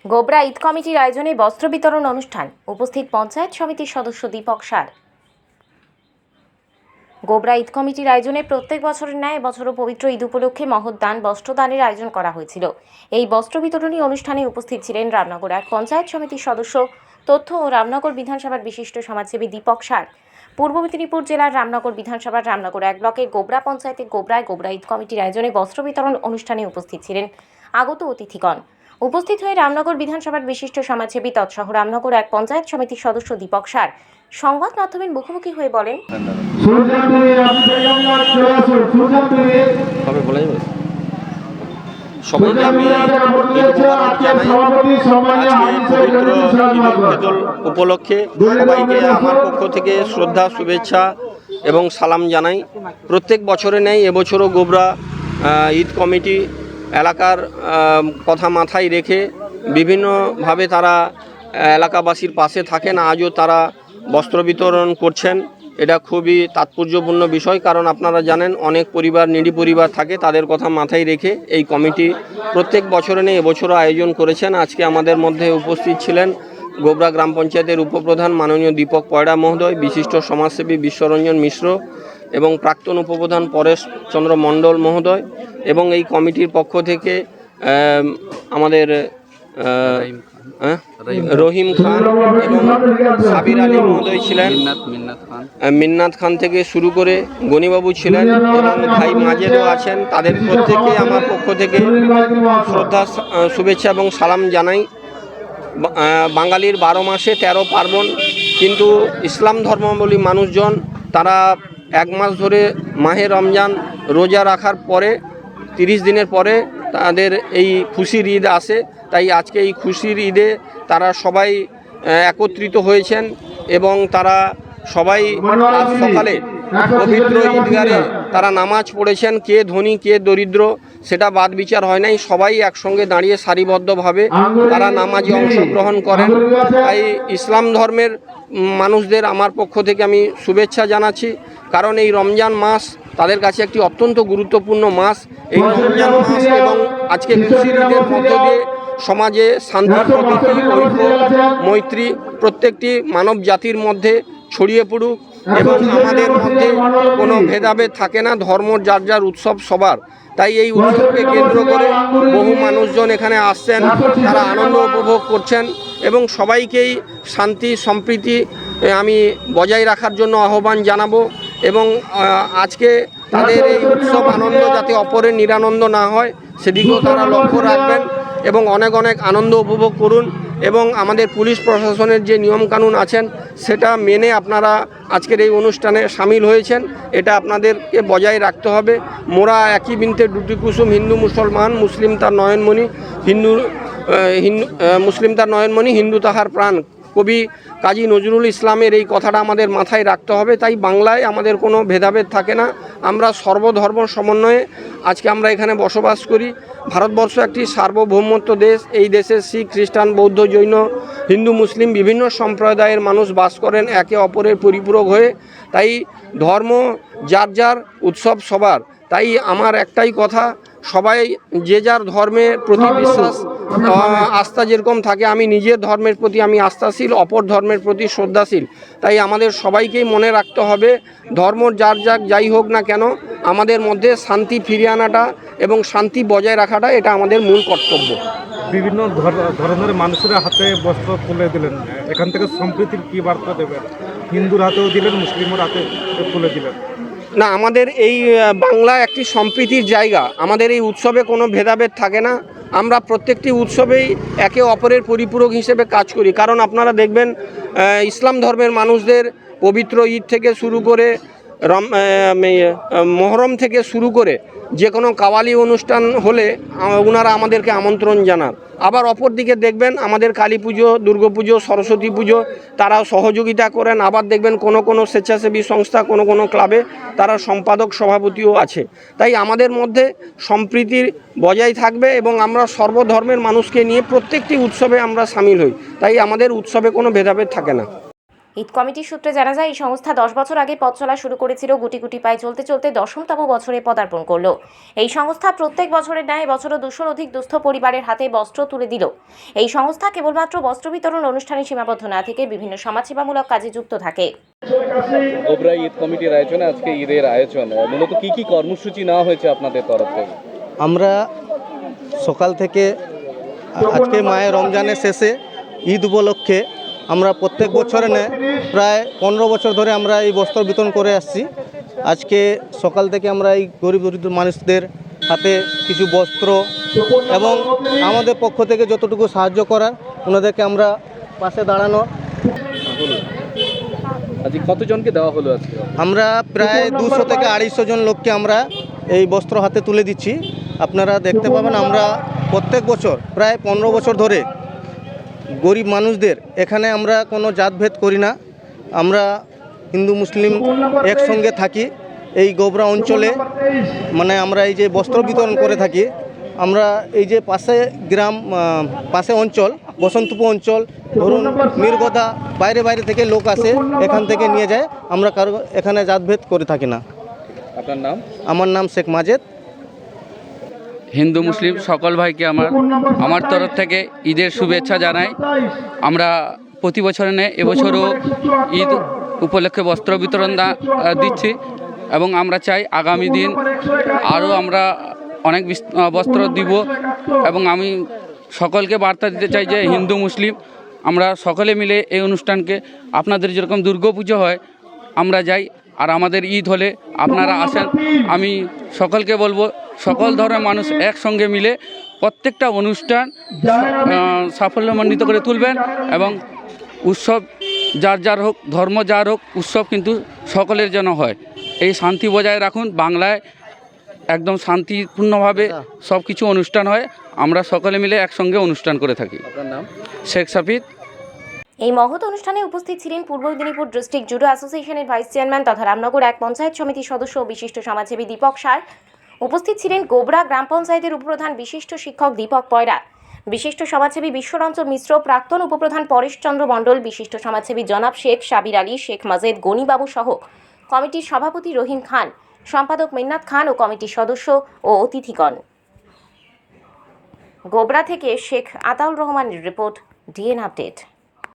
গোবরা ঈদ কমিটির আয়োজনে বস্ত্র বিতরণ অনুষ্ঠান। উপস্থিত পঞ্চায়েত সমিতির সদস্য দীপক সার। গোবরা ঈদ কমিটির আয়োজনে প্রত্যেক বছরের ন্যায় এবছরও পবিত্র ঈদ উপলক্ষে মহৎ দান বস্ত্রদানের আয়োজন করা হয়েছিল। এই বস্ত্র বিতরণী অনুষ্ঠানে উপস্থিত ছিলেন রামনগর 1 পঞ্চায়েত সমিতির সদস্য, তথ্য ও রামনগর বিধানসভার বিশিষ্ট সমাজসেবী দীপক সার। পূর্ব মেদিনীপুর জেলার রামনগর বিধানসভার রামনগর 1 ব্লকের গোবরা পঞ্চায়েতের গোবরায় গোবরা ঈদ কমিটির আয়োজনে বস্ত্র বিতরণ অনুষ্ঠানে উপস্থিত ছিলেন আগত অতিথিগণ। উপস্থিত হয়ে রামনগর বিধানসভার বিশিষ্ট সমাজসেবী তৎসহ রামনগর 1 পঞ্চায়েত সমিতির সদস্য দীপক সার সংবাদ মাধ্যমের মুখোমুখি হয়ে বলেন, সবাইকে আমি উপলক্ষে সবাইকে আমার পক্ষ থেকে শ্রদ্ধা, শুভেচ্ছা এবং সালাম জানাই। প্রত্যেক বছরে নেই এবছরও গোবরা ঈদ কমিটি এলাকার কথা মাথায় রেখে বিভিন্নভাবে তারা এলাকাবাসীর পাশে থাকেন। আজও তারা বস্ত্র বিতরণ করছেন। এটা খুবই তাৎপর্যপূর্ণ বিষয়, কারণ আপনারা জানেন অনেক পরিবার, নিডি পরিবার থাকে, তাদের কথা মাথায় রেখে এই কমিটি প্রত্যেক বছরে নেই এবছরও আয়োজন করেছেন। আজকে আমাদের মধ্যে উপস্থিত ছিলেন গোবরা গ্রাম পঞ্চায়েতের উপপ্রধান মাননীয় দীপক পয়রা মহোদয়, বিশিষ্ট সমাজসেবী বিশ্বরঞ্জন মিশ্র এবং প্রাক্তন উপপ্রধান পরেশ চন্দ্র মণ্ডল মহোদয়, এবং এই কমিটির পক্ষ থেকে আমাদের রহিম খান এবং সাবির আলী মহোদয় ছিলেন, মিন্নাত খান থেকে শুরু করে গনিবাবু ছিলেন এবং ভাই মাজেদও আছেন। তাদের প্রত্যেকে আমার পক্ষ থেকে শ্রদ্ধা, শুভেচ্ছা এবং সালাম জানাই। বাঙালির 12 মাসে 13 পার্বণ, কিন্তু ইসলাম ধর্মাবলম্বী মানুষজন তারা 1 মাস ধরে মাহে রমজান রোজা রাখার পরে 30 দিনের পরে তাদের এই খুশির ঈদ আসে। তাই আজকে এই খুশির ঈদে তারা সবাই একত্রিত হয়েছেন এবং তারা সবাই আজ সকালে পবিত্র ঈদগাহে তারা নামাজ পড়েছেন। কে ধনী কে দরিদ্র সেটা বাদ বিচার হয় নাই, সবাই একসঙ্গে দাঁড়িয়ে সারিবদ্ধভাবে তারা নামাজে অংশগ্রহণ করেন। তাই ইসলাম ধর্মের মানুষদের আমার পক্ষ থেকে আমি শুভেচ্ছা জানাচ্ছি, কারণ এই রমজান মাস তাদের কাছে একটি অত্যন্ত গুরুত্বপূর্ণ মাস। এই রমজান মাস এবং আজকে খুশির ঈদের মধ্য দিয়ে সমাজে শান্তি, প্রীতি, ঐক্য, মৈত্রী প্রত্যেকটি মানব জাতির মধ্যে ছড়িয়ে পড়ুক এবং আমাদের মধ্যে কোনো ভেদাভেদ থাকে না, ধর্ম যার যার উৎসব সবার। তাই এই উৎসবকে কেন্দ্র করে বহু মানুষজন এখানে আসছেন, তারা আনন্দ উপভোগ করছেন এবং সবাইকেই শান্তি সম্প্রীতি আমি বজায় রাখার জন্য আহ্বান জানাবো। এবং আজকে তাদের এই উৎসব আনন্দ যাতে অপরের নিরানন্দ না হয় সেদিকেও তারা লক্ষ্য রাখবেন এবং অনেক অনেক আনন্দ উপভোগ করুন। এবং আমাদের পুলিশ প্রশাসনের যে নিয়মকানুন আছেন সেটা মেনে আপনারা আজকের এই অনুষ্ঠানে সামিল হয়েছেন, এটা আপনাদেরকে বজায় রাখতে হবে। মোরা একই বৃন্তে দুটি কুসুম, হিন্দু মুসলমান, মুসলিম তার নয়নমণি, মুসলিম তার নয়নমণি, হিন্দু তাহার প্রাণ। কবি কাজী নজরুল ইসলামের এই কথাটা আমাদের মাথায় রাখতে হবে। তাই বাংলায় আমাদের কোনো ভেদাভেদ থাকে না, আমরা সর্বধর্ম সমন্বয়ে আজকে আমরা এখানে বসবাস করি। ভারতবর্ষ একটি সার্বভৌমত্ব দেশ, এই দেশে শিখ, খ্রিস্টান, বৌদ্ধ, জৈন, হিন্দু, মুসলিম বিভিন্ন সম্প্রদায়ের মানুষ বাস করেন একে অপরের পরিপূরক হয়ে। তাই ধর্ম যার যার, উৎসব সবার। তাই আমার একটাই কথা, সবাই যে যার ধর্মের প্রতি বিশ্বাস আস্থা যেরকম থাকে, আমি নিজের ধর্মের প্রতি আমি আস্থাশীল, অপর ধর্মের প্রতি শ্রদ্ধাশীল। তাই আমাদের সবাইকেই মনে রাখতে হবে, ধর্ম যার যার যাই হোক না কেন, আমাদের মধ্যে শান্তি ফিরিয়ে আনাটা এবং শান্তি বজায় রাখাটা এটা আমাদের মূল কর্তব্য। বিভিন্ন ধরনের মানুষের হাতে বস্ত্র তুলে দিলেন, এখান থেকে সম্প্রীতির কী বার্তা দেবেন? হিন্দুর হাতেও দিলেন, মুসলিমের হাতে তুলে দিলেন। না, আমাদের এই বাংলা একটি সম্প্রীতির জায়গা, আমাদের এই উৎসবে কোনো ভেদাভেদ থাকে না। আমরা প্রত্যেকটি উৎসবেই একে অপরের পরিপূরক হিসেবে কাজ করি। কারণ আপনারা দেখবেন ইসলাম ধর্মের মানুষদের পবিত্র ঈদ থেকে শুরু করে মহরম থেকে শুরু করে যে কোনো কাওয়ালি অনুষ্ঠান হলে ওনারা আমাদেরকে আমন্ত্রণ জানান। আবার অপর দিকে দেখবেন আমাদের কালী পুজো, দুর্গা পুজো, সরস্বতী পুজো তারা সহযোগিতা করেন। আবার দেখবেন কোনো স্বেচ্ছাসেবী সংস্থা, কোনো ক্লাবে তারা সম্পাদক সভাপতিও আছে। তাই আমাদের মধ্যে সম্প্রীতির বজায় থাকবে এবং আমরা সর্বধর্মের মানুষকে নিয়ে প্রত্যেকটি উৎসবে আমরা সামিল হই। তাই আমাদের উৎসবে কোনো ভেদাভেদ থাকে না। ঈদ কমিটির সূত্রে জানা যায়, এই সংস্থা 10 বছর আগে পথ চলা শুরু করেছিল। গুটি গুটি পায়ে চলতে চলতে 10তম বছরে পদার্পণ করলো। এই সংস্থা প্রত্যেক বছরের ন্যায় বছরও 200-র অধিক দুস্থ পরিবারের হাতে বস্ত্র তুলে দিল। এই সংস্থা কেবলমাত্র বস্ত্র বিতরণ অনুষ্ঠানে সীমাবদ্ধ না থেকে বিভিন্ন সমাজসেবামূলক কাজে যুক্ত থাকে। গোবরা ঈদ কমিটির আয়োজনে আজকে ঈদের আয়োজন, মূলত কি কি কর্মসূচি নেওয়া হয়েছে আপনাদের তরফ থেকে? আমরা সকাল থেকে আজকে মায়ের রমজানের শেষে ঈদ উপলক্ষে আমরা প্রত্যেক বছরে প্রায় 15 বছর ধরে আমরা এই বস্ত্র বিতরণ করে আসছি। আজকে সকাল থেকে আমরা এই গরিব দরিদ্র মানুষদের হাতে কিছু বস্ত্র এবং আমাদের পক্ষ থেকে যতটুকু সাহায্য করার ওনাদেরকে আমরা পাশে দাঁড়ানো। আজকে কতজনকে দেওয়া হলো আজকে? আমরা প্রায় 200 থেকে 250 জন লোককে আমরা এই বস্ত্র হাতে তুলে দিচ্ছি। আপনারা দেখতে পাবেন আমরা প্রত্যেক বছর প্রায় 15 বছর ধরে গরিব মানুষদের এখানে আমরা কোনো জাতভেদ করি না। আমরা হিন্দু মুসলিম একসঙ্গে থাকি। এই গোবরা অঞ্চলে মানে আমরা এই যে বস্ত্র বিতরণ করে থাকি, আমরা এই যে পাশে গ্রাম পাশে অঞ্চল বসন্তপুর অঞ্চল ধরুন মিরগদা বাইরে বাইরে থেকে লোক আসে, এখান থেকে নিয়ে যায়। আমরা কারো এখানে জাতভেদ করে থাকি না। আপনার নাম? আমার নাম শেখ মাজেদ। হিন্দু মুসলিম সকল ভাইকে আমার তরফ থেকে ঈদের শুভেচ্ছা জানাই। আমরা প্রতি বছরে এবছরও ঈদ উপলক্ষে বস্ত্র বিতরণ দিচ্ছি এবং আমরা চাই আগামী দিন আরও আমরা অনেক বস্ত্র দিব। এবং আমি সকলকে বার্তা দিতে চাই যে হিন্দু মুসলিম আমরা সকলে মিলে এই অনুষ্ঠানকে, আপনাদের যেরকম দুর্গাপুজো হয় আমরা যাই, আর আমাদের ঈদ হলে আপনারা আসেন। আমি সকলকে বলবো সকল ধরনের মানুষ একসঙ্গে মিলে প্রত্যেকটা অনুষ্ঠান সাফল্যমণ্ডিত করে তুলবেন এবং উৎসব যার যার হোক, ধর্ম যার হোক, উৎসব কিন্তু সকলের যেন হয়। এই শান্তি বজায় রাখুন। বাংলায় একদম শান্তিপূর্ণভাবে সব কিছু অনুষ্ঠান হয়। আমরা সকলে মিলে একসঙ্গে অনুষ্ঠান করে থাকি। আপনার নাম? শেখ সাফিদ। এই মহৎ অনুষ্ঠানে উপস্থিত ছিলেন পূর্ব মেদিনীপুর ডিস্ট্রিক্ট জুডো অ্যাসোসিয়েশনের ভাইস চেয়ারম্যান তথা রামনগর 1 পঞ্চায়েত সমিতির সদস্য ও বিশিষ্ট সমাজসেবী দীপক সার। উপস্থিত ছিলেন গোবরা গ্রাম পঞ্চায়েতের উপপ্রধান বিশিষ্ট শিক্ষক দীপক পয়রা, বিশিষ্ট সমাজসেবী বিশ্বরঞ্জন মিশ্র, প্রাক্তন উপপ্রধান পরেশ চন্দ্র মণ্ডল, বিশিষ্ট সমাজসেবী জনাব শেখ সাবির আলী, শেখ মাজেদ, গনিবাবু সহ কমিটির সভাপতি রহিম খান, সম্পাদক মিন্নাত খান ও কমিটির সদস্য ও অতিথিগণ। গোবরা থেকে শেখ আতাউর রহমানের রিপোর্ট, ডিএন আপডেট।